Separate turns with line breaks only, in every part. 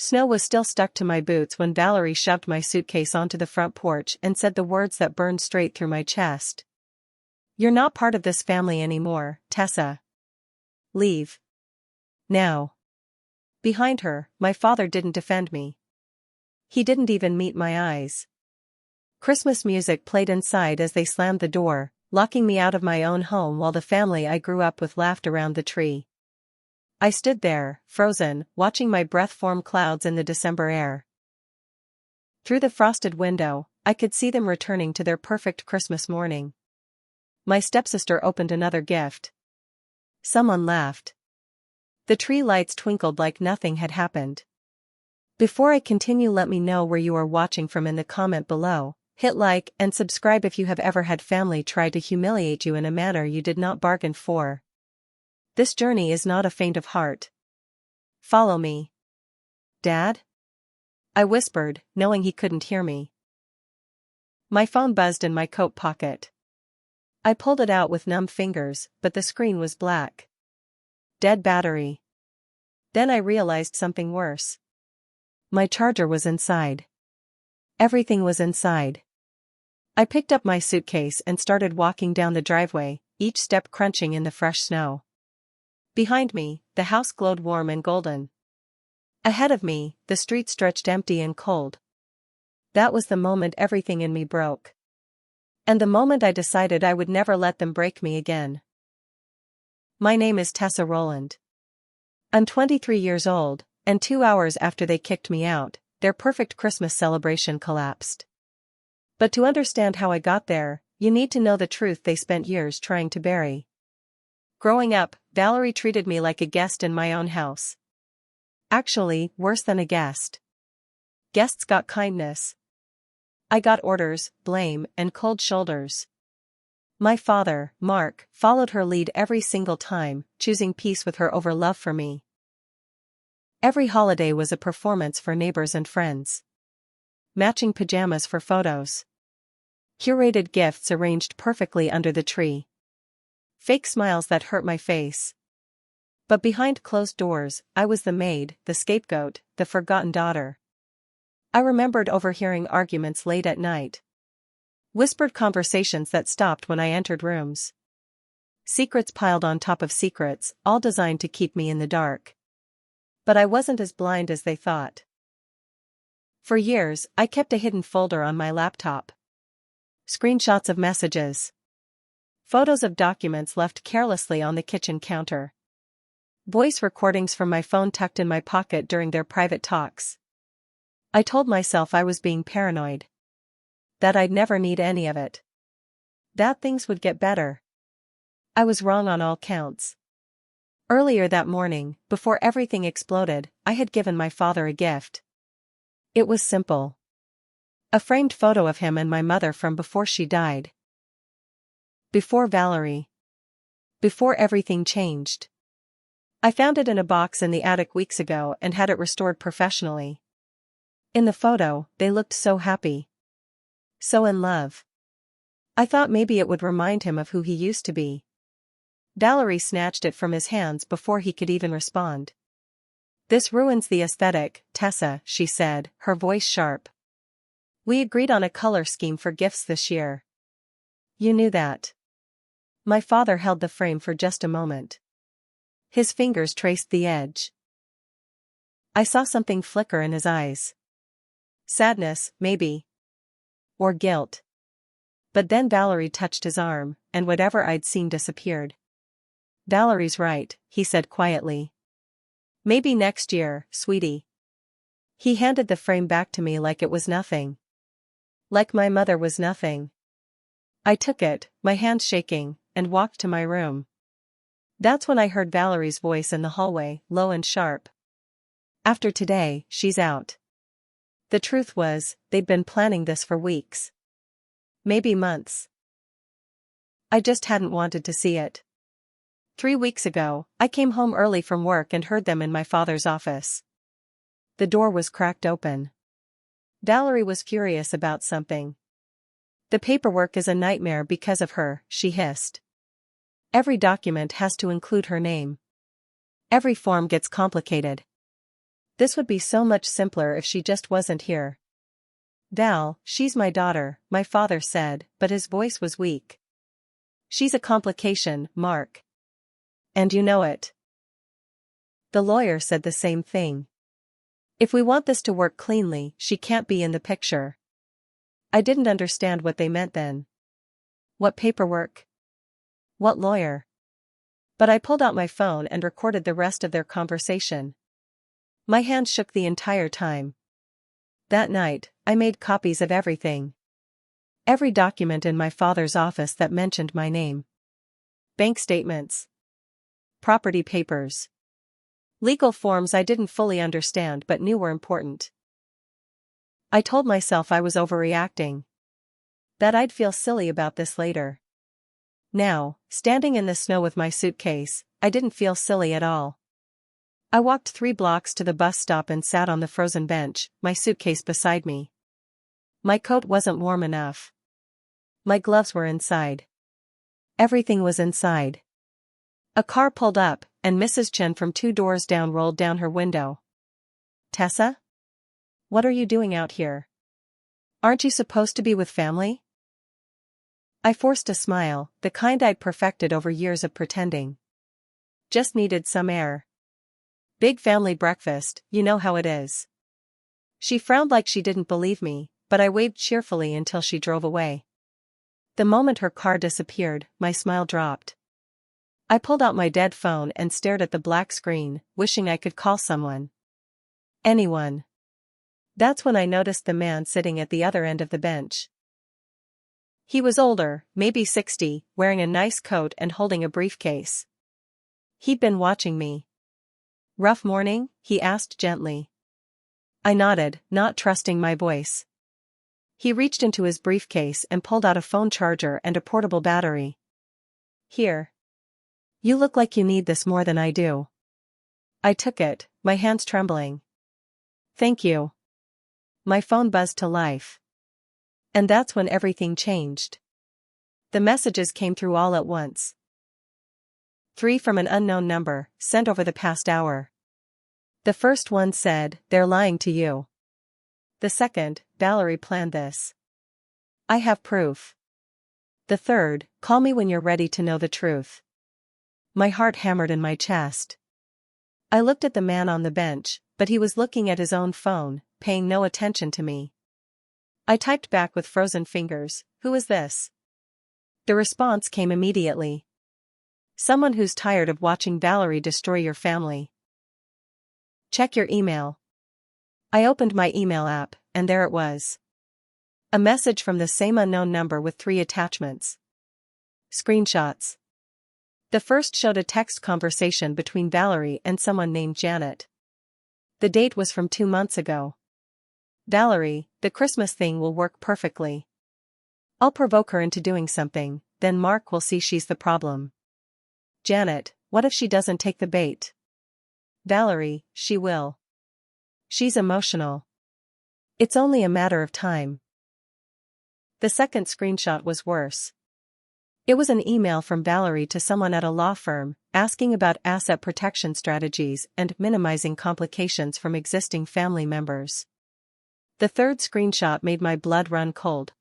Snow was still stuck to my boots when Valerie shoved my suitcase onto the front porch and said the words that burned straight through my chest. "You're not part of this family anymore, Tessa. Leave. Now." Behind her, my father didn't defend me. He didn't even meet my eyes. Christmas music played inside as they slammed the door, locking me out of my own home while the family I grew up with laughed around the tree. I stood there, frozen, watching my breath form clouds in the December air. Through the frosted window, I could see them returning to their perfect Christmas morning. My stepsister opened another gift. Someone laughed. The tree lights twinkled like nothing had happened. Before I continue, let me know where you are watching from in the comment below. Hit like and subscribe if you have ever had family try to humiliate you in a manner you did not bargain for. This journey is not a faint of heart. Follow me. Dad? I whispered, knowing he couldn't hear me. My phone buzzed in my coat pocket. I pulled it out with numb fingers, but the screen was black. Dead battery. Then I realized something worse. My charger was inside. Everything was inside. I picked up my suitcase and started walking down the driveway, each step crunching in the fresh snow. Behind me, the house glowed warm and golden. Ahead of me, the street stretched empty and cold. That was the moment everything in me broke. And the moment I decided I would never let them break me again. My name is Tessa Rowland. I'm 23 years old, and 2 hours after they kicked me out, their perfect Christmas celebration collapsed. But to understand how I got there, you need to know the truth they spent years trying to bury. Growing up, Valerie treated me like a guest in my own house. Actually, worse than a guest. Guests got kindness. I got orders, blame, and cold shoulders. My father, Mark, followed her lead every single time, choosing peace with her over love for me. Every holiday was a performance for neighbors and friends. Matching pajamas for photos. Curated gifts arranged perfectly under the tree. Fake smiles that hurt my face. But behind closed doors, I was the maid, the scapegoat, the forgotten daughter. I remembered overhearing arguments late at night. Whispered conversations that stopped when I entered rooms. Secrets piled on top of secrets, all designed to keep me in the dark. But I wasn't as blind as they thought. For years, I kept a hidden folder on my laptop. Screenshots of messages. Photos of documents left carelessly on the kitchen counter. Voice recordings from my phone tucked in my pocket during their private talks. I told myself I was being paranoid. That I'd never need any of it. That things would get better. I was wrong on all counts. Earlier that morning, before everything exploded, I had given my father a gift. It was simple. A framed photo of him and my mother from before she died. Before Valerie. Before everything changed. I found it in a box in the attic weeks ago and had it restored professionally. In the photo, they looked so happy. So in love. I thought maybe it would remind him of who he used to be. Valerie snatched it from his hands before he could even respond. "This ruins the aesthetic, Tessa," she said, her voice sharp. "We agreed on a color scheme for gifts this year. You knew that." My father held the frame for just a moment. His fingers traced the edge. I saw something flicker in his eyes. Sadness, maybe. Or guilt. But then Valerie touched his arm, and whatever I'd seen disappeared. "Valerie's right," he said quietly. "Maybe next year, sweetie." He handed the frame back to me like it was nothing. Like my mother was nothing. I took it, my hands shaking, and walked to my room. That's when I heard Valerie's voice in the hallway, low and sharp. "After today, she's out." The truth was, they'd been planning this for weeks. Maybe months. I just hadn't wanted to see it. 3 weeks ago, I came home early from work and heard them in my father's office. The door was cracked open. Valerie was furious about something. "The paperwork is a nightmare because of her," she hissed. "Every document has to include her name. Every form gets complicated. This would be so much simpler if she just wasn't here. Val, she's my daughter, my father said, but his voice was weak. She's a complication, Mark. And you know it. The lawyer said the same thing. If we want this to work cleanly, she can't be in the picture. I didn't understand what they meant then. What paperwork? What lawyer? But I pulled out my phone and recorded the rest of their conversation. My hand shook the entire time. That night, I made copies of everything. Every document in my father's office that mentioned my name. Bank statements. Property papers. Legal forms I didn't fully understand but knew were important. I told myself I was overreacting. That I'd feel silly about this later. Now, standing in the snow with my suitcase, I didn't feel silly at all. I walked 3 blocks to the bus stop and sat on the frozen bench, my suitcase beside me. My coat wasn't warm enough. My gloves were inside. Everything was inside. A car pulled up, and Mrs. Chen from 2 doors down rolled down her window. Tessa? What are you doing out here? Aren't you supposed to be with family? I forced a smile, the kind I'd perfected over years of pretending. Just needed some air. Big family breakfast, you know how it is. She frowned like she didn't believe me, but I waved cheerfully until she drove away. The moment her car disappeared, my smile dropped. I pulled out my dead phone and stared at the black screen, wishing I could call someone. Anyone. That's when I noticed the man sitting at the other end of the bench. He was older, maybe 60, wearing a nice coat and holding a briefcase. He'd been watching me. Rough morning? He asked gently. I nodded, not trusting my voice. He reached into his briefcase and pulled out a phone charger and a portable battery. Here. You look like you need this more than I do. I took it, my hands trembling. Thank you. My phone buzzed to life. And that's when everything changed. The messages came through all at once. 3 from an unknown number, sent over the past hour. The first one said, "They're lying to you." The second, "Valerie planned this. I have proof." The third, "Call me when you're ready to know the truth." My heart hammered in my chest. I looked at the man on the bench, but he was looking at his own phone, paying no attention to me. I typed back with frozen fingers, "Who is this?" The response came immediately. "Someone who's tired of watching Valerie destroy your family. Check your email." I opened my email app, and there it was. A message from the same unknown number with 3 attachments. Screenshots. The first showed a text conversation between Valerie and someone named Janet. The date was from 2 months ago. "Valerie, the Christmas thing will work perfectly. I'll provoke her into doing something, then Mark will see she's the problem. Janet, what if she doesn't take the bait? Valerie, she will. She's emotional. It's only a matter of time." The second screenshot was worse. It was an email from Valerie to someone at a law firm, asking about asset protection strategies and minimizing complications from existing family members. The third screenshot made my blood run cold.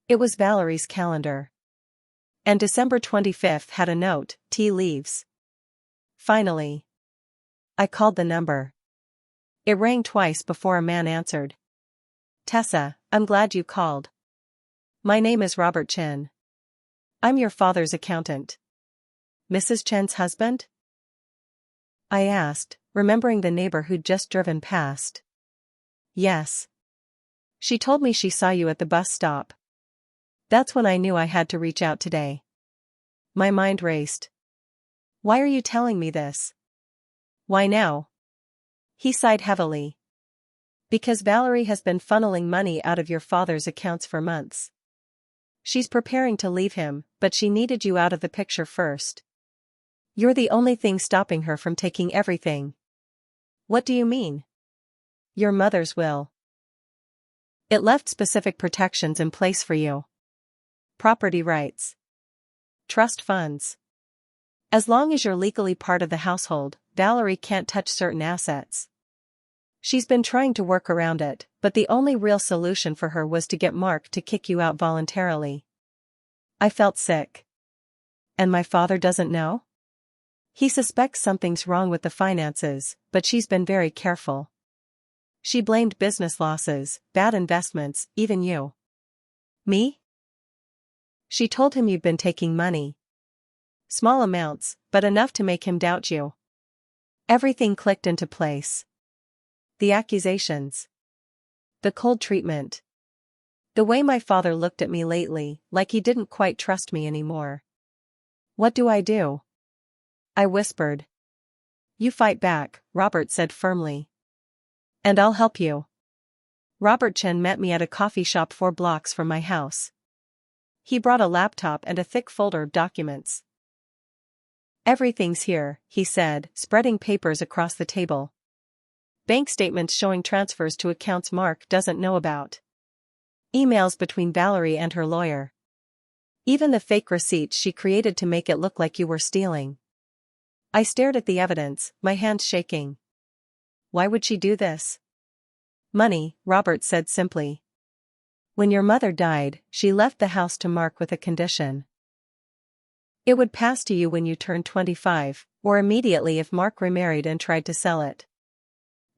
It was Valerie's calendar. And December 25th had a note, "Tea leaves." Finally. I called the number. It rang twice before a man answered. "Tessa, I'm glad you called. My name is Robert Chen. I'm your father's accountant." "Mrs. Chen's husband?" I asked, remembering the neighbor who'd just driven past. "Yes. She told me she saw you at the bus stop. That's when I knew I had to reach out today." My mind raced. "Why are you telling me this? Why now?" He sighed heavily. "Because Valerie has been funneling money out of your father's accounts for months. She's preparing to leave him, but she needed you out of the picture first. You're the only thing stopping her from taking everything." "What do you mean?" "Your mother's will. It left specific protections in place for you. Property rights. Trust funds. As long as you're legally part of the household, Valerie can't touch certain assets. She's been trying to work around it, but the only real solution for her was to get Mark to kick you out voluntarily. I felt sick. And my father doesn't know? He suspects something's wrong with the finances, but she's been very careful. She blamed business losses, bad investments, even you. Me? She told him you'd been taking money. Small amounts, but enough to make him doubt you. Everything clicked into place. The accusations. The cold treatment. The way my father looked at me lately, like he didn't quite trust me anymore. What do I do? I whispered. You fight back, Robert said firmly. And I'll help you. Robert Chen met me at a coffee shop 4 blocks from my house. He brought a laptop and a thick folder of documents. Everything's here, he said, spreading papers across the table. Bank statements showing transfers to accounts Mark doesn't know about. Emails between Valerie and her lawyer. Even the fake receipts she created to make it look like you were stealing. I stared at the evidence, my hands shaking. Why would she do this? Money, Robert said simply. When your mother died, she left the house to Mark with a condition. It would pass to you when you turned 25, or immediately if Mark remarried and tried to sell it.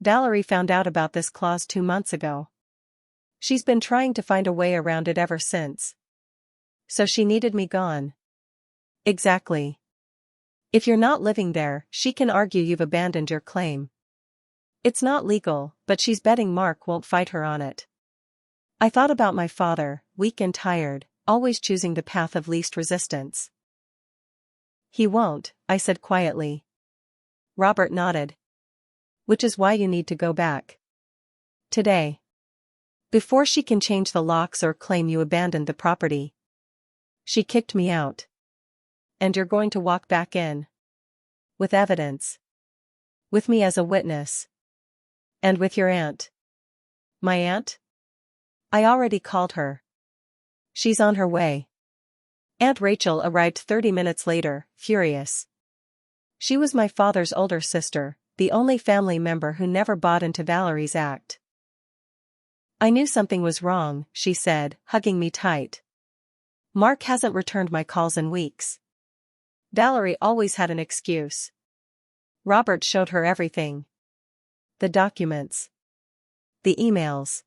Valerie found out about this clause 2 months ago. She's been trying to find a way around it ever since. So she needed me gone. Exactly. If you're not living there, she can argue you've abandoned your claim. It's not legal, but she's betting Mark won't fight her on it. I thought about my father, weak and tired, always choosing the path of least resistance. He won't, I said quietly. Robert nodded. Which is why you need to go back. Today. Before she can change the locks or claim you abandoned the property. She kicked me out. And you're going to walk back in. With evidence. With me as a witness. And with your aunt. My aunt? I already called her. She's on her way. Aunt Rachel arrived 30 minutes later, furious. She was my father's older sister, the only family member who never bought into Valerie's act. I knew something was wrong, she said, hugging me tight. Mark hasn't returned my calls in weeks. Valerie always had an excuse. Robert showed her everything. The documents. The emails.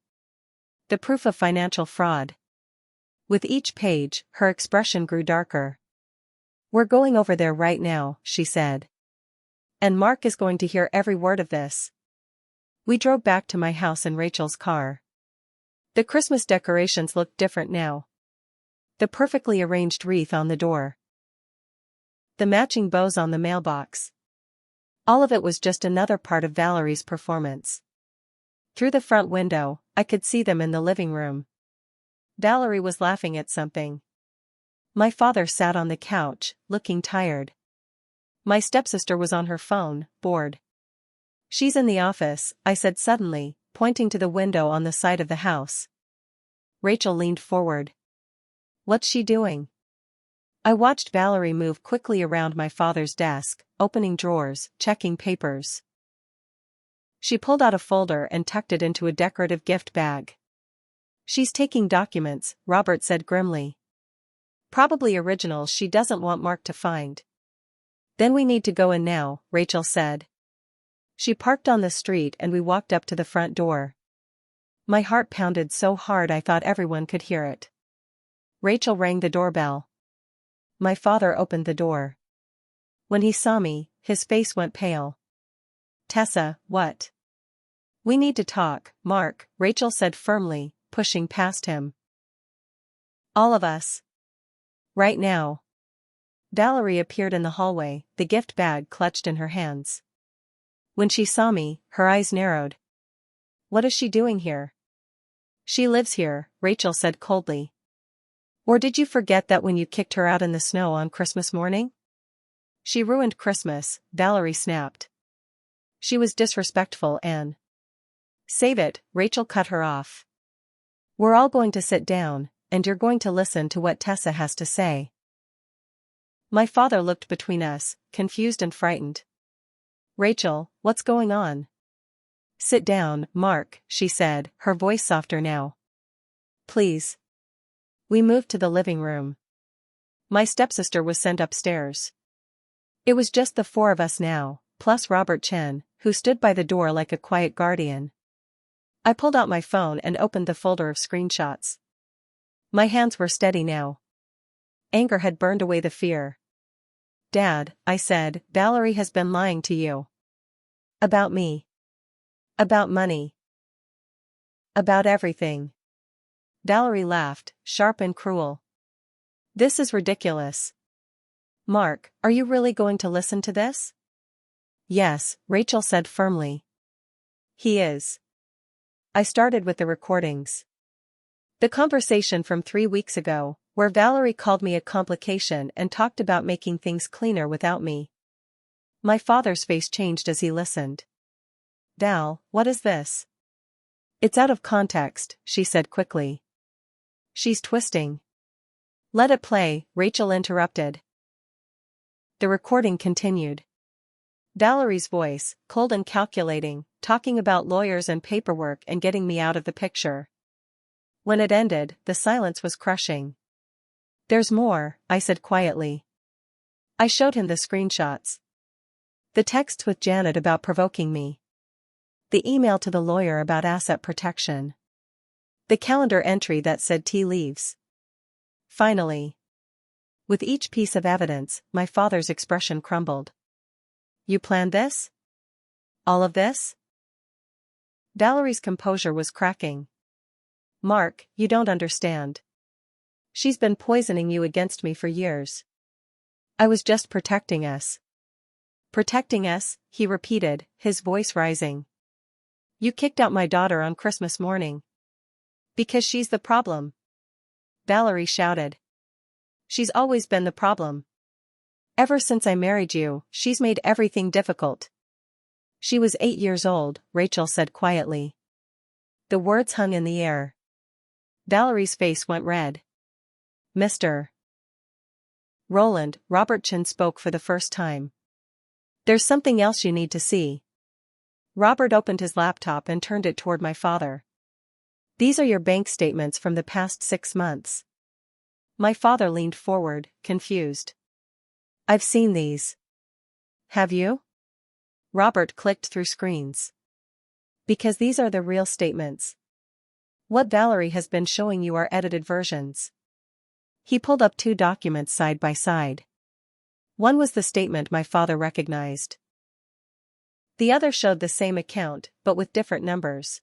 The proof of financial fraud. With each page, her expression grew darker. We're going over there right now, she said. And Mark is going to hear every word of this. We drove back to my house in Rachel's car. The Christmas decorations looked different now. The perfectly arranged wreath on the door. The matching bows on the mailbox. All of it was just another part of Valerie's performance. Through the front window, I could see them in the living room. Valerie was laughing at something. My father sat on the couch, looking tired. My stepsister was on her phone, bored. She's in the office, I said suddenly, pointing to the window on the side of the house. Rachel leaned forward. What's she doing? I watched Valerie move quickly around my father's desk, opening drawers, checking papers. She pulled out a folder and tucked it into a decorative gift bag. She's taking documents, Robert said grimly. Probably originals she doesn't want Mark to find. Then we need to go in now, Rachel said. She parked on the street and we walked up to the front door. My heart pounded so hard I thought everyone could hear it. Rachel rang the doorbell. My father opened the door. When he saw me, his face went pale. Tessa, what? We need to talk, Mark, Rachel said firmly, pushing past him. All of us. Right now. Valerie appeared in the hallway, the gift bag clutched in her hands. When she saw me, her eyes narrowed. What is she doing here? She lives here, Rachel said coldly. Or did you forget that when you kicked her out in the snow on Christmas morning? She ruined Christmas, Valerie snapped. She was disrespectful and... Save it, Rachel cut her off. We're all going to sit down, and you're going to listen to what Tessa has to say. My father looked between us, confused and frightened. Rachel, what's going on? Sit down, Mark, she said, her voice softer now. Please. We moved to the living room. My stepsister was sent upstairs. It was just the four of us now, plus Robert Chen, who stood by the door like a quiet guardian. I pulled out my phone and opened the folder of screenshots. My hands were steady now. Anger had burned away the fear. Dad, I said, Valerie has been lying to you. About me. About money. About everything. Valerie laughed, sharp and cruel. This is ridiculous. Mark, are you really going to listen to this? Yes, Rachel said firmly. He is. I started with the recordings. The conversation from 3 weeks ago, where Valerie called me a complication and talked about making things cleaner without me. My father's face changed as he listened. Val, what is this? It's out of context, she said quickly. She's twisting. Let it play, Rachel interrupted. The recording continued. Valerie's voice, cold and calculating, talking about lawyers and paperwork and getting me out of the picture. When it ended, the silence was crushing. There's more, I said quietly. I showed him the screenshots. The texts with Janet about provoking me. The email to the lawyer about asset protection. The calendar entry that said tea leaves. Finally. With each piece of evidence, my father's expression crumbled. You planned this? All of this? Valerie's composure was cracking. Mark, you don't understand. She's been poisoning you against me for years. I was just protecting us. Protecting us, he repeated, his voice rising. You kicked out my daughter on Christmas morning. Because she's the problem. Valerie shouted. She's always been the problem. Ever since I married you, she's made everything difficult. She was 8 years old, Rachel said quietly. The words hung in the air. Valerie's face went red. Mr. Roland, Robert Chen spoke for the first time. There's something else you need to see. Robert opened his laptop and turned it toward my father. These are your bank statements from the past 6 months. My father leaned forward, confused. I've seen these. Have you? Robert clicked through screens. Because these are the real statements. What Valerie has been showing you are edited versions. He pulled up 2 documents side by side. One was the statement my father recognized. The other showed the same account, but with different numbers.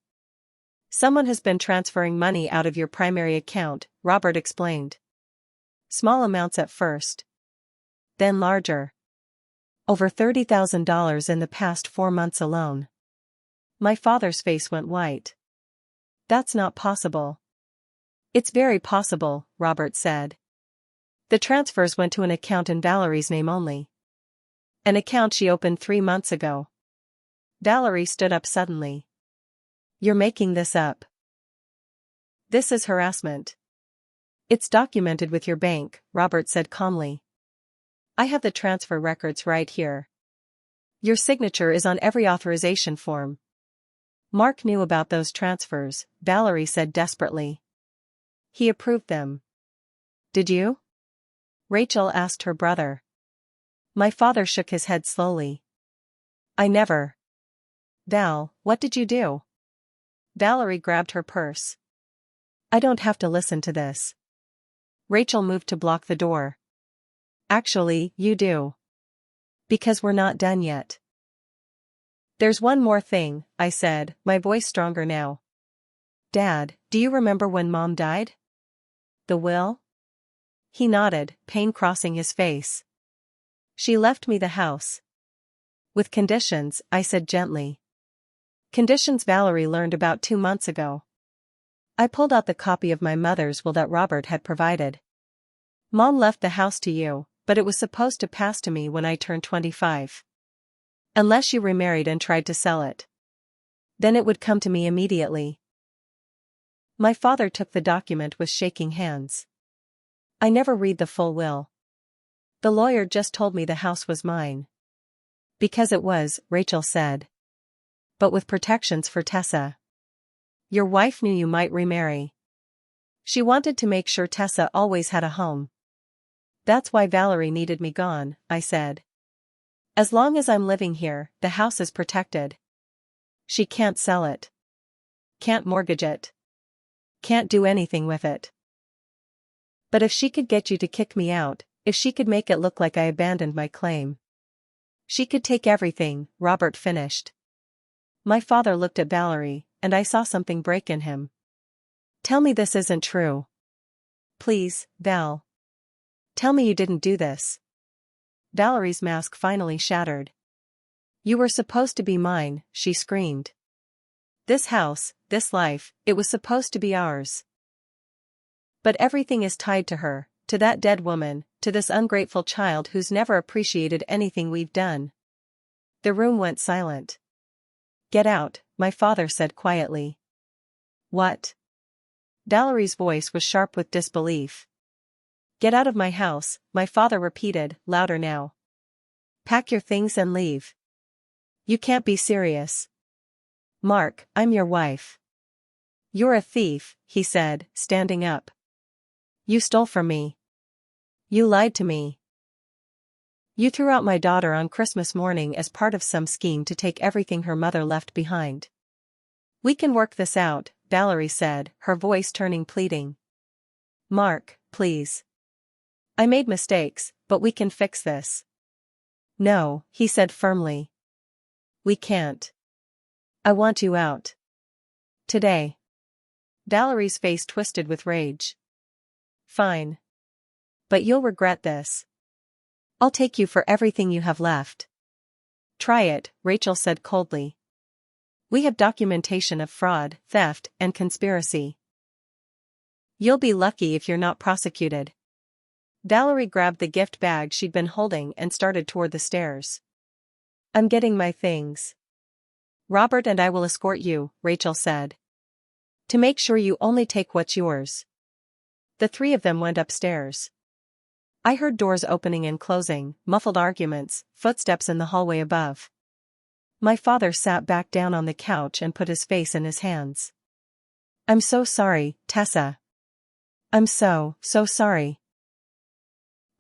Someone has been transferring money out of your primary account, Robert explained. Small amounts at first. Then larger. Over $30,000 in the past 4 months alone. My father's face went white. That's not possible. It's very possible, Robert said. The transfers went to an account in Valerie's name only. An account she opened 3 months ago. Valerie stood up suddenly. You're making this up. This is harassment. It's documented with your bank, Robert said calmly. I have the transfer records right here. Your signature is on every authorization form. Mark knew about those transfers, Valerie said desperately. He approved them. Did you? Rachel asked her brother. My father shook his head slowly. I never. Val, what did you do? Valerie grabbed her purse. I don't have to listen to this. Rachel moved to block the door. Actually, you do. Because we're not done yet. There's one more thing, I said, my voice stronger now. Dad, do you remember when Mom died? The will? He nodded, pain crossing his face. She left me the house. With conditions, I said gently. Conditions Valerie learned about 2 months ago. I pulled out the copy of my mother's will that Robert had provided. Mom left the house to you, but it was supposed to pass to me when I turned 25. Unless you remarried and tried to sell it. Then it would come to me immediately. My father took the document with shaking hands. I never read the full will. The lawyer just told me the house was mine. Because it was, Rachel said. but with protections for Tessa. Your wife knew you might remarry. She wanted to make sure Tessa always had a home. That's why Valerie needed me gone, I said. As long as I'm living here, the house is protected. She can't sell it. Can't mortgage it. Can't do anything with it. But if she could get you to kick me out, if she could make it look like I abandoned my claim. She could take everything, Robert finished. My father looked at Valerie, and I saw something break in him. Tell me this isn't true. Please, Val. Tell me you didn't do this. Valerie's mask finally shattered. You were supposed to be mine, she screamed. This house, this life, it was supposed to be ours. But everything is tied to her, to that dead woman, to this ungrateful child who's never appreciated anything we've done. The room went silent. Get out, my father said quietly. What? Valerie's voice was sharp with disbelief. Get out of my house, my father repeated, louder now. Pack your things and leave. You can't be serious. Mark, I'm your wife. You're a thief, he said, standing up. You stole from me. You lied to me. You threw out my daughter on Christmas morning as part of some scheme to take everything her mother left behind. We can work this out, Valerie said, her voice turning pleading. Mark, please. I made mistakes, but we can fix this. No, he said firmly. We can't. I want you out. Today. Valerie's face twisted with rage. Fine. But you'll regret this. I'll take you for everything you have left. Try it, Rachel said coldly. We have documentation of fraud, theft, and conspiracy. You'll be lucky if you're not prosecuted. Valerie grabbed the gift bag she'd been holding and started toward the stairs. I'm getting my things. Robert and I will escort you, Rachel said. To make sure you only take what's yours. The three of them went upstairs. I heard doors opening and closing, muffled arguments, footsteps in the hallway above. My father sat back down on the couch and put his face in his hands. I'm so sorry, Tessa. I'm so sorry.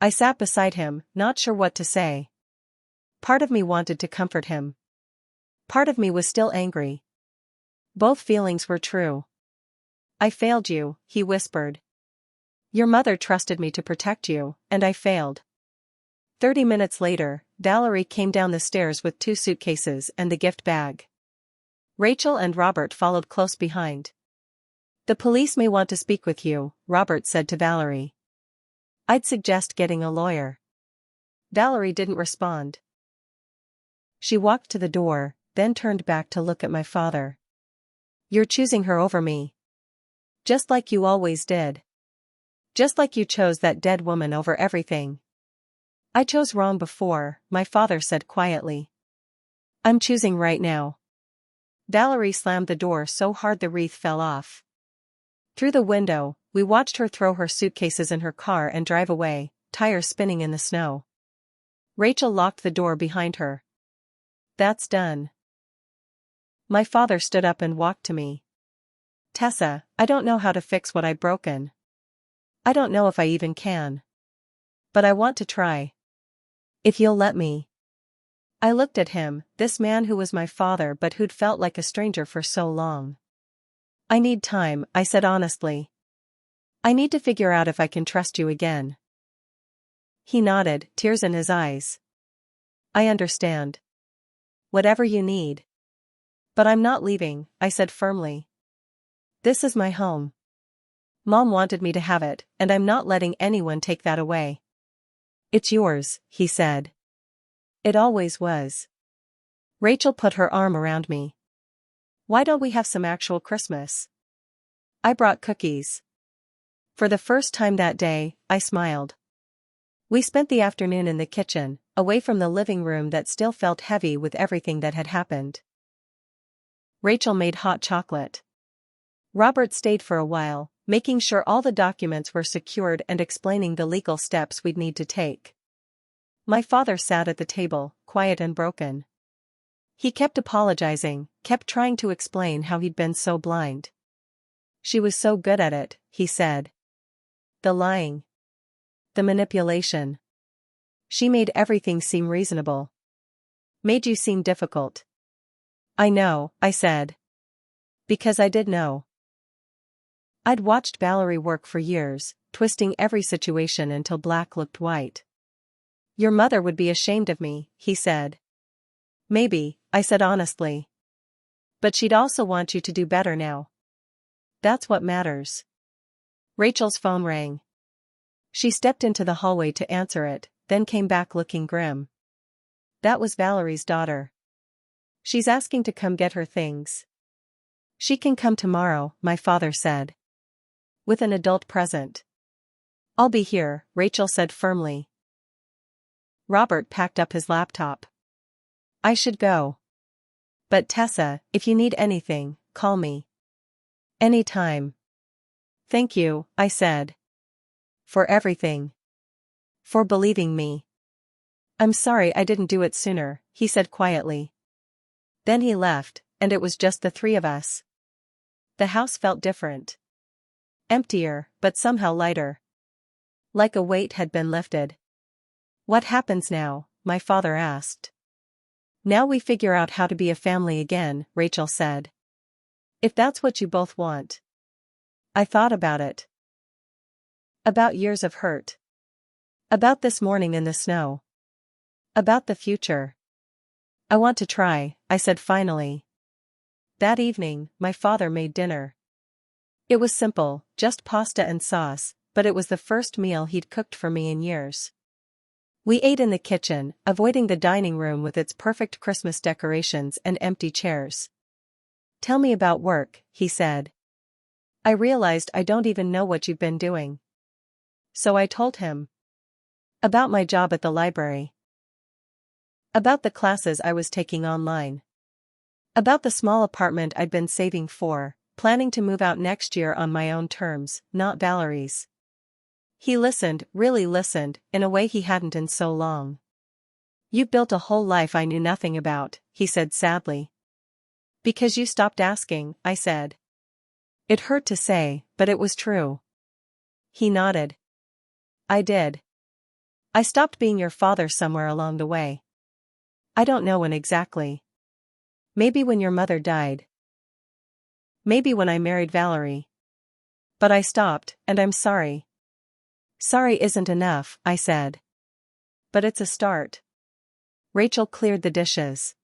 I sat beside him, not sure what to say. Part of me wanted to comfort him. Part of me was still angry. Both feelings were true. I failed you, he whispered. Your mother trusted me to protect you, and I failed. 30 minutes later, Valerie came down the stairs with 2 suitcases and the gift bag. Rachel and Robert followed close behind. The police may want to speak with you, Robert said to Valerie. I'd suggest getting a lawyer. Valerie didn't respond. She walked to the door, then turned back to look at my father. You're choosing her over me. Just like you always did. Just like you chose that dead woman over everything. I chose wrong before, my father said quietly. I'm choosing right now. Valerie slammed the door so hard the wreath fell off. Through the window, we watched her throw her suitcases in her car and drive away, tires spinning in the snow. Rachel locked the door behind her. That's done. My father stood up and walked to me. Tessa, I don't know how to fix what I've broken. I don't know if I even can. But I want to try. If you'll let me. I looked at him, this man who was my father but who'd felt like a stranger for so long. I need time, I said honestly. I need to figure out if I can trust you again. He nodded, tears in his eyes. I understand. Whatever you need. But I'm not leaving, I said firmly. This is my home. Mom wanted me to have it, and I'm not letting anyone take that away. It's yours, he said. It always was. Rachel put her arm around me. Why don't we have some actual Christmas? I brought cookies. For the first time that day, I smiled. We spent the afternoon in the kitchen, away from the living room that still felt heavy with everything that had happened. Rachel made hot chocolate. Robert stayed for a while, making sure all the documents were secured and explaining the legal steps we'd need to take. My father sat at the table, quiet and broken. He kept apologizing, kept trying to explain how he'd been so blind. She was so good at it, he said. The lying. The manipulation. She made everything seem reasonable. Made you seem difficult. I know, I said. Because I did know. I'd watched Valerie work for years, twisting every situation until black looked white. Your mother would be ashamed of me, he said. Maybe, I said honestly. But she'd also want you to do better now. That's what matters. Rachel's phone rang. She stepped into the hallway to answer it, then came back looking grim. That was Valerie's daughter. She's asking to come get her things. She can come tomorrow, my father said. With an adult present. I'll be here, Rachel said firmly. Robert packed up his laptop. I should go. But Tessa, if you need anything, call me. Anytime. Thank you, I said. For everything. For believing me. I'm sorry I didn't do it sooner, he said quietly. Then he left, and it was just the three of us. The house felt different. Emptier, but somehow lighter. Like a weight had been lifted. What happens now? My father asked. Now we figure out how to be a family again, Rachel said. If that's what you both want. I thought about it. About years of hurt. About this morning in the snow. About the future. I want to try, I said finally. That evening, my father made dinner. It was simple, just pasta and sauce, but it was the first meal he'd cooked for me in years. We ate in the kitchen, avoiding the dining room with its perfect Christmas decorations and empty chairs. Tell me about work, he said. I realized I don't even know what you've been doing. So I told him. About my job at the library. About the classes I was taking online. About the small apartment I'd been saving for, planning to move out next year on my own terms, not Valerie's. He listened, really listened, in a way he hadn't in so long. You built a whole life I knew nothing about, he said sadly. Because you stopped asking, I said. It hurt to say, but it was true. He nodded. I did. I stopped being your father somewhere along the way. I don't know when exactly. Maybe when your mother died. Maybe when I married Valerie. But I stopped, and I'm sorry. Sorry isn't enough, I said. But it's a start. Rachel cleared the dishes.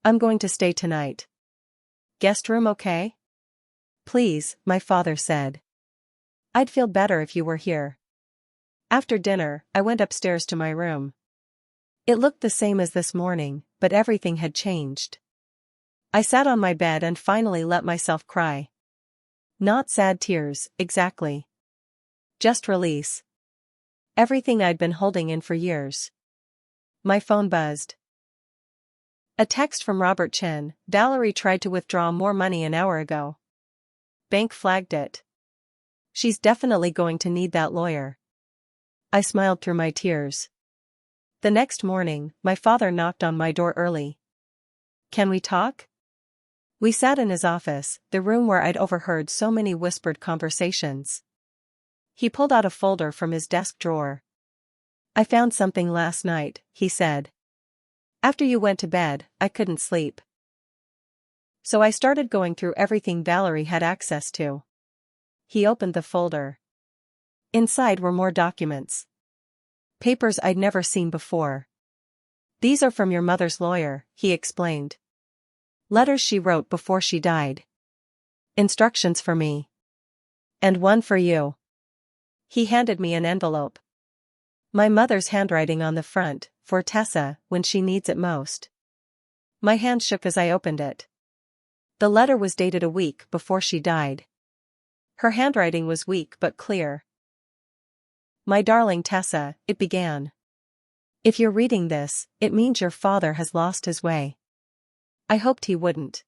I'm going to stay tonight. Guest room okay? Please, my father said. I'd feel better if you were here. After dinner, I went upstairs to my room. It looked the same as this morning, but everything had changed. I sat on my bed and finally let myself cry. Not sad tears, exactly. Just release. Everything I'd been holding in for years. My phone buzzed. A text from Robert Chen. Valerie tried to withdraw more money an hour ago. Bank flagged it. She's definitely going to need that lawyer. I smiled through my tears. The next morning, my father knocked on my door early. Can we talk? We sat in his office, the room where I'd overheard so many whispered conversations. He pulled out a folder from his desk drawer. I found something last night, he said. After you went to bed, I couldn't sleep. So I started going through everything Valerie had access to. He opened the folder. Inside were more documents. Papers I'd never seen before. These are from your mother's lawyer, he explained. Letters she wrote before she died. Instructions for me. And one for you. He handed me an envelope. My mother's handwriting on the front, for Tessa, when she needs it most. My hand shook as I opened it. The letter was dated a week before she died. Her handwriting was weak but clear. My darling Tessa, it began. If you're reading this, it means your father has lost his way. I hoped he wouldn't.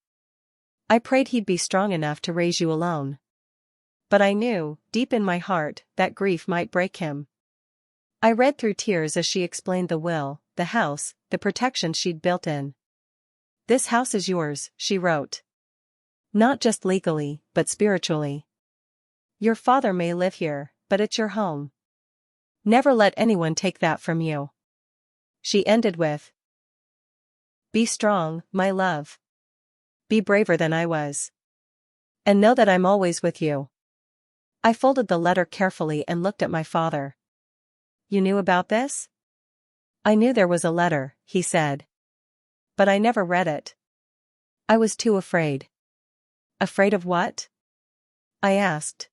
I prayed he'd be strong enough to raise you alone. But I knew, deep in my heart, that grief might break him. I read through tears as she explained the will, the house, the protection she'd built in. This house is yours, she wrote. Not just legally, but spiritually. Your father may live here, but it's your home. Never let anyone take that from you. She ended with, be strong, my love. Be braver than I was. And know that I'm always with you. I folded the letter carefully and looked at my father. You knew about this? I knew there was a letter, he said. But I never read it. I was too afraid. Afraid of what? I asked.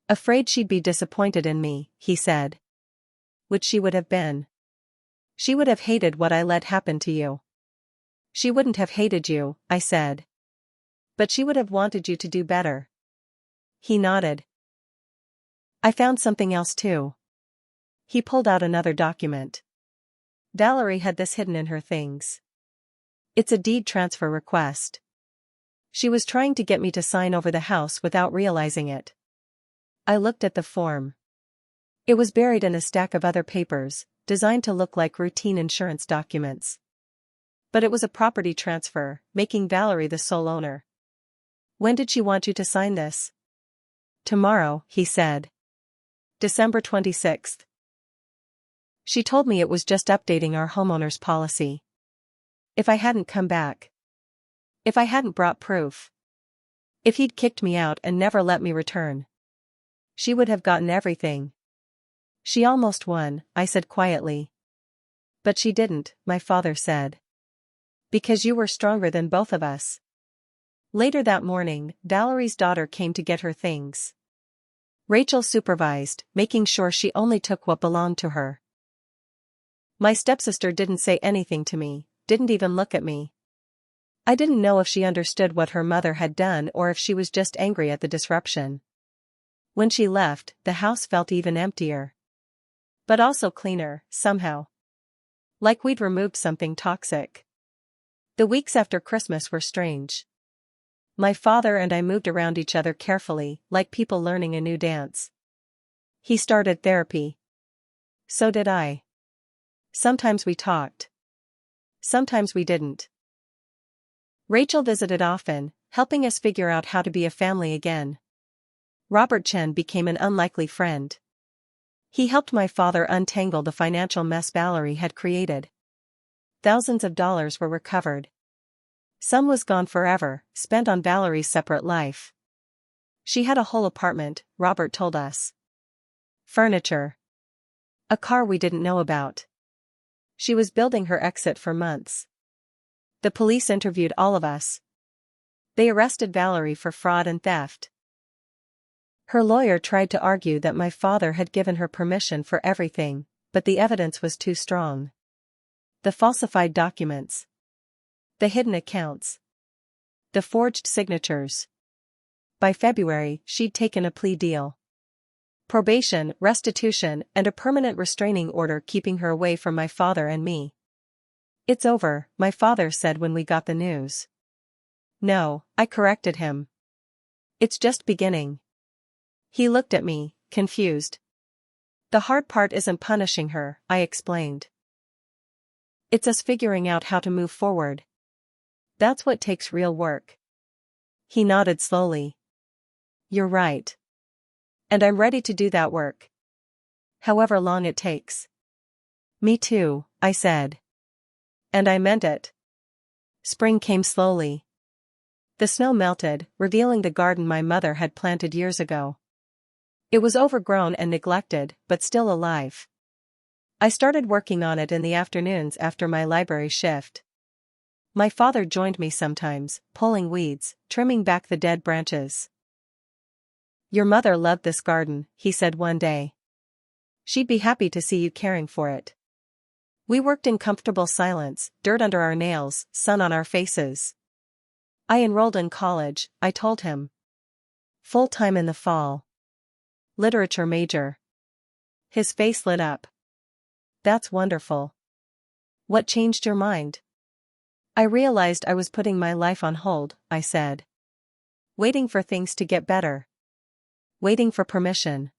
Afraid she'd be disappointed in me, he said. Which she would have been. She would have hated what I let happen to you. She wouldn't have hated you, I said. But she would have wanted you to do better. He nodded. I found something else too. He pulled out another document. Valerie had this hidden in her things. It's a deed transfer request. She was trying to get me to sign over the house without realizing it. I looked at the form. It was buried in a stack of other papers, designed to look like routine insurance documents. But it was a property transfer, making Valerie the sole owner. When did she want you to sign this? Tomorrow, he said. December 26th. She told me it was just updating our homeowner's policy. If I hadn't come back. If I hadn't brought proof. If he'd kicked me out and never let me return. She would have gotten everything. She almost won, I said quietly. But she didn't, my father said. Because you were stronger than both of us. Later that morning, Valerie's daughter came to get her things. Rachel supervised, making sure she only took what belonged to her. My stepsister didn't say anything to me, didn't even look at me. I didn't know if she understood what her mother had done or if she was just angry at the disruption. When she left, the house felt even emptier. But also cleaner, somehow. Like we'd removed something toxic. The weeks after Christmas were strange. My father and I moved around each other carefully, like people learning a new dance. He started therapy. So did I. Sometimes we talked. Sometimes we didn't. Rachel visited often, helping us figure out how to be a family again. Robert Chen became an unlikely friend. He helped my father untangle the financial mess Valerie had created. Thousands of dollars were recovered. Some was gone forever, spent on Valerie's separate life. She had a whole apartment, Robert told us. Furniture. A car we didn't know about. She was building her exit for months. The police interviewed all of us. They arrested Valerie for fraud and theft. Her lawyer tried to argue that my father had given her permission for everything, but the evidence was too strong. The falsified documents. The hidden accounts. The forged signatures. By February, she'd taken a plea deal. Probation, restitution, and a permanent restraining order keeping her away from my father and me. It's over, my father said when we got the news. No, I corrected him. It's just beginning. He looked at me, confused. The hard part isn't punishing her, I explained. It's us figuring out how to move forward. That's what takes real work. He nodded slowly. You're right. And I'm ready to do that work. However long it takes. Me too, I said. And I meant it. Spring came slowly. The snow melted, revealing the garden my mother had planted years ago. It was overgrown and neglected, but still alive. I started working on it in the afternoons after my library shift. My father joined me sometimes, pulling weeds, trimming back the dead branches. Your mother loved this garden, he said one day. She'd be happy to see you caring for it. We worked in comfortable silence, dirt under our nails, sun on our faces. I enrolled in college, I told him. Full-time in the fall. Literature major. His face lit up. That's wonderful. What changed your mind? I realized I was putting my life on hold, I said. Waiting for things to get better. Waiting for permission.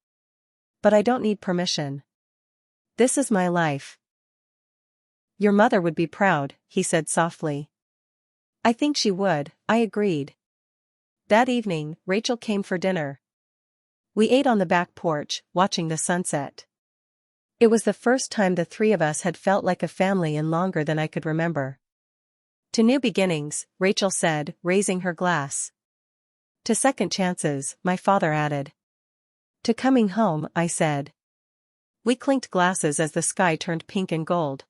But I don't need permission. This is my life. Your mother would be proud, he said softly. I think she would, I agreed. That evening, Rachel came for dinner. We ate on the back porch, watching the sunset. It was the first time the three of us had felt like a family in longer than I could remember. To new beginnings, Rachel said, raising her glass. To second chances, my father added. To coming home, I said. We clinked glasses as the sky turned pink and gold.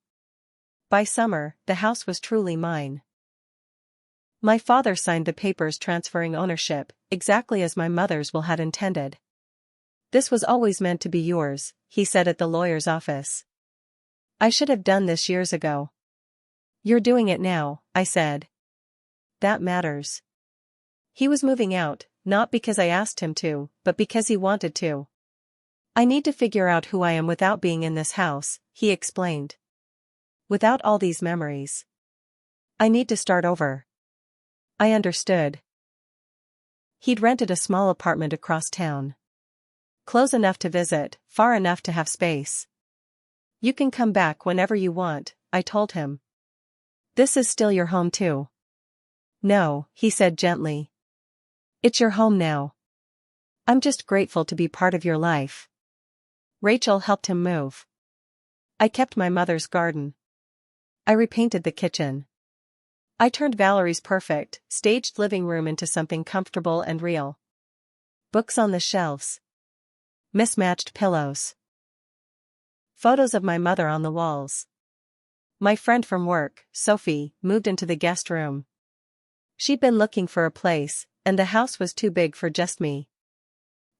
By summer, the house was truly mine. My father signed the papers transferring ownership, exactly as my mother's will had intended. This was always meant to be yours, he said at the lawyer's office. I should have done this years ago. You're doing it now, I said. That matters. He was moving out, not because I asked him to, but because he wanted to. I need to figure out who I am without being in this house, he explained. Without all these memories. I need to start over. I understood. He'd rented a small apartment across town. Close enough to visit, far enough to have space. You can come back whenever you want, I told him. This is still your home too. No, he said gently. It's your home now. I'm just grateful to be part of your life. Rachel helped him move. I kept my mother's garden. I repainted the kitchen. I turned Valerie's perfect, staged living room into something comfortable and real. Books on the shelves. Mismatched pillows. Photos of my mother on the walls. My friend from work, Sophie, moved into the guest room. She'd been looking for a place, and the house was too big for just me.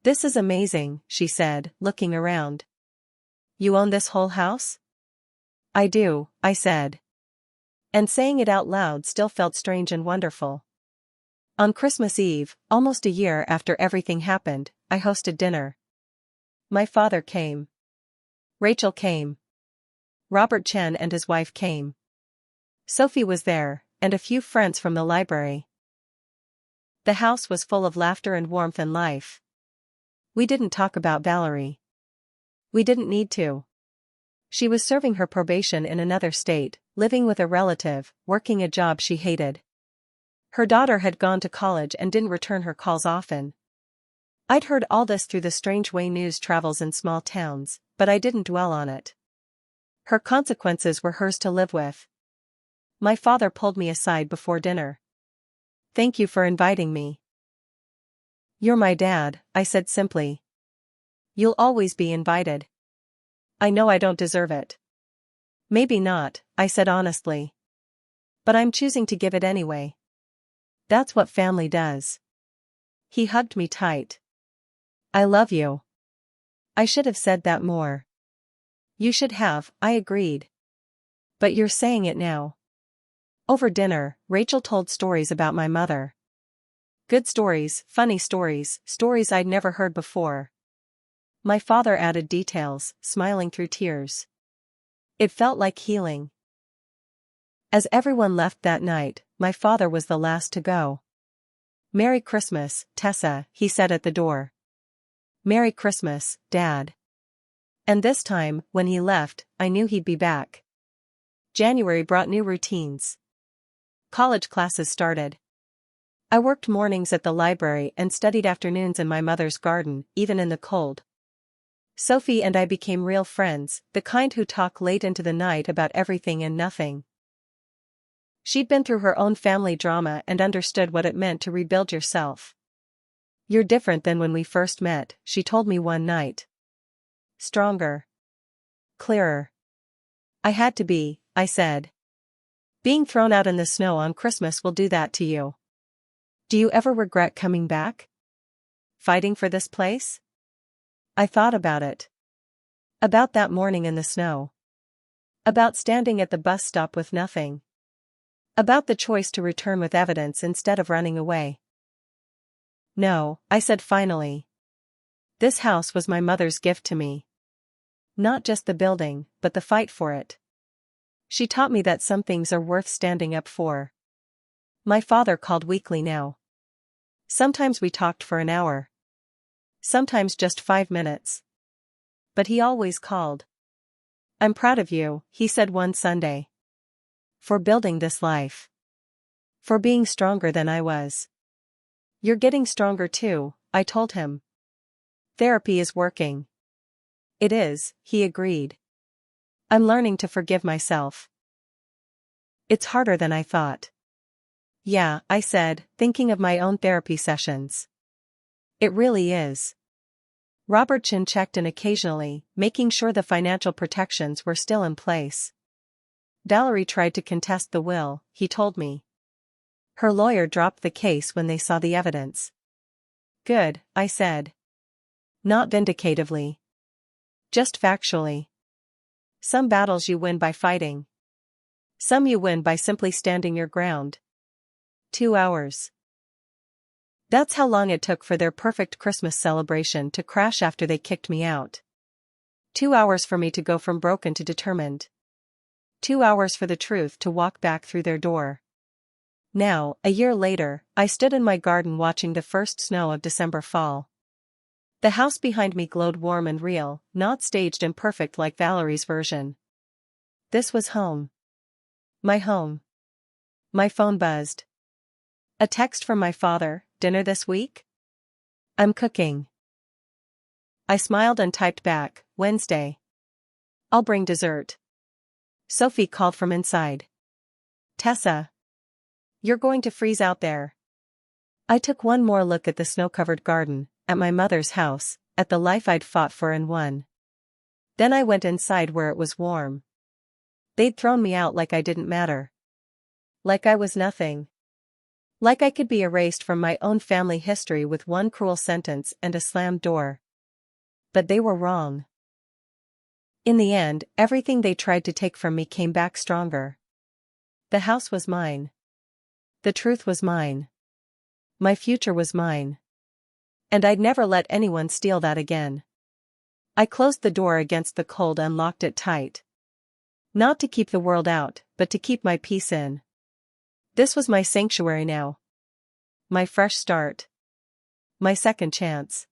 This is amazing, she said, looking around. You own this whole house? I do, I said. And saying it out loud still felt strange and wonderful. On Christmas Eve, almost a year after everything happened, I hosted dinner. My father came. Rachel came. Robert Chen and his wife came. Sophie was there, and a few friends from the library. The house was full of laughter and warmth and life. We didn't talk about Valerie. We didn't need to. She was serving her probation in another state, living with a relative, working a job she hated. Her daughter had gone to college and didn't return her calls often. I'd heard all this through the strange way news travels in small towns, but I didn't dwell on it. Her consequences were hers to live with. My father pulled me aside before dinner. Thank you for inviting me. You're my dad, I said simply. You'll always be invited. I know I don't deserve it. Maybe not, I said honestly. But I'm choosing to give it anyway. That's what family does. He hugged me tight. I love you. I should have said that more. You should have, I agreed. But you're saying it now. Over dinner, Rachel told stories about my mother. Good stories, funny stories, stories I'd never heard before. My father added details, smiling through tears. It felt like healing. As everyone left that night, my father was the last to go. Merry Christmas, Tessa, he said at the door. Merry Christmas, Dad. And this time, when he left, I knew he'd be back. January brought new routines. College classes started. I worked mornings at the library and studied afternoons in my mother's garden, even in the cold. Sophie and I became real friends, the kind who talk late into the night about everything and nothing. She'd been through her own family drama and understood what it meant to rebuild yourself. You're different than when we first met, she told me one night. Stronger. Clearer. I had to be, I said. Being thrown out in the snow on Christmas will do that to you. Do you ever regret coming back? Fighting for this place? I thought about it. About that morning in the snow. About standing at the bus stop with nothing. About the choice to return with evidence instead of running away. No, I said finally. This house was my mother's gift to me. Not just the building, but the fight for it. She taught me that some things are worth standing up for. My father called weekly now. Sometimes we talked for an hour. Sometimes just 5 minutes. But he always called. I'm proud of you, he said one Sunday. For building this life. For being stronger than I was. You're getting stronger too, I told him. Therapy is working. It is, he agreed. I'm learning to forgive myself. It's harder than I thought. Yeah, I said, thinking of my own therapy sessions. It really is. Robert Chin checked in occasionally, making sure the financial protections were still in place. Valerie tried to contest the will, he told me. Her lawyer dropped the case when they saw the evidence. Good, I said. Not vindicatively. Just factually. Some battles you win by fighting. Some you win by simply standing your ground. 2 hours. That's how long it took for their perfect Christmas celebration to crash after they kicked me out. 2 hours for me to go from broken to determined. 2 hours for the truth to walk back through their door. Now, a year later, I stood in my garden watching the first snow of December fall. The house behind me glowed warm and real, not staged and perfect like Valerie's version. This was home. My home. My phone buzzed. A text from my father, dinner this week? I'm cooking. I smiled and typed back, Wednesday. I'll bring dessert. Sophie called from inside. Tessa. You're going to freeze out there. I took one more look at the snow-covered garden, at my mother's house, at the life I'd fought for and won. Then I went inside where it was warm. They'd thrown me out like I didn't matter. Like I was nothing. Like I could be erased from my own family history with one cruel sentence and a slammed door. But they were wrong. In the end, everything they tried to take from me came back stronger. The house was mine. The truth was mine. My future was mine. And I'd never let anyone steal that again. I closed the door against the cold and locked it tight. Not to keep the world out, but to keep my peace in. This was my sanctuary now. My fresh start. My second chance.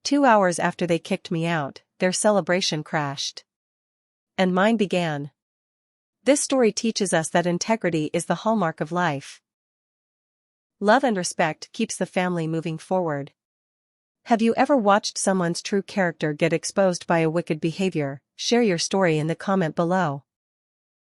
2 hours after they kicked me out, their celebration crashed. And mine began. This story teaches us that integrity is the hallmark of life. Love and respect keeps the family moving forward. Have you ever watched someone's true character get exposed by a wicked behavior? Share your story in the comment below.